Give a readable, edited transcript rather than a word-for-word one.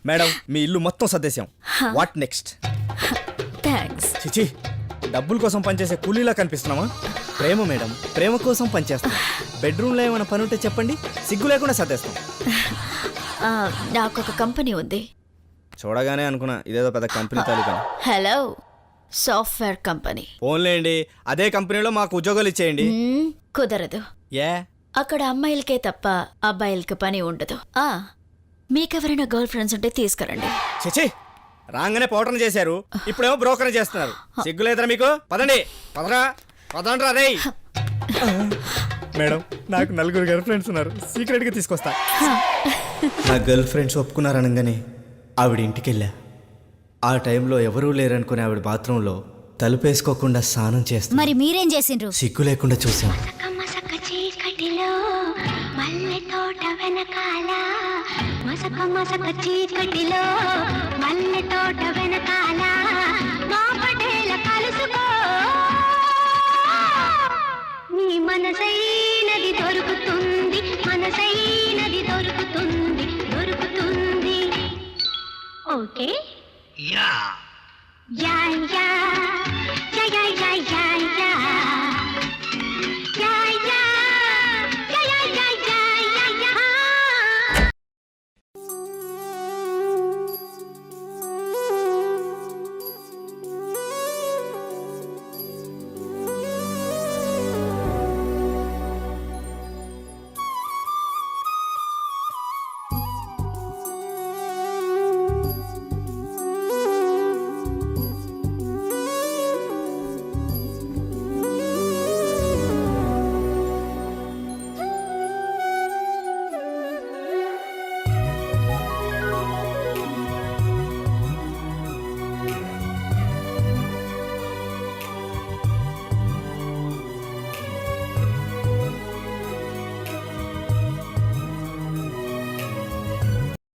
Madam మీ ఇల్లు మొత్తం సర్దేశాం. What next? Thanks. చిచి, డబ్బుల కోసం పనిచేసే కూలీలా కనిపిస్తున్నామా? ప్రేమ మేడం, ప్రేమ కోసం పనిచేస్తాం. బెడ్రూమ్లో ఏమైనా పని ఉంటే చెప్పండి, సిగ్గు లేకుండా సర్దేస్తాం. నాకు ఒక కంపెనీ ఉంది. చూడగానే అనుకున్నా ఇదేదో పెద్ద కంపెనీ తాలూకా. Hello, software company. ఫోన్లేండి, అదే కంపెనీలో మాకు ఉద్యోగాలు ఇచ్చేయండి. కుదరదు. ఏ? అక్కడ అమ్మాయిలకే తప్ప అబ్బాయిలకి పని ఉండదు. మీకెవరైనా గర్ల్ ఫ్రెండ్స్ ఉంటే తీసుకురండి. చిచి, రాగానే పౌటర్ని చేశారు, ఇప్పుడేమో బ్రోకర్ చేస్తున్నారు. సిగ్గులేదరా మీకు? పదండి, పదరా, పదండ్రా రే. మేడం, నాకు 4 గర్ల్ ఫ్రెండ్స్ ఉన్నారు, సీక్రెట్గా తీసుకొస్తా. నా గర్ల్ ఫ్రెండ్స్ ఒప్పుకున్నారనగానే ఆవిడ ఇంటికి వెళ్ళా. ఆ టైంలో ఎవరూ లేరనుకునే ఆవిడ బాత్రూంలో తలుపేసుకోకుండా స్నానం చేస్తా. మరి మీరేం చేసిండ్రు? సిగ్గు లేకుండా చూసాం. చీకటిలో మల్లె తోట వెనకాల, మసక మసక చీకటిలో మల్లె తోట వెనకాల మా పటేల కలుసుకో, నీ మనసైనది దొరుకుతుంది, మనసైనది దొరుకుతుంది, దొరుకుతుంది. Okay yeah yeah yeah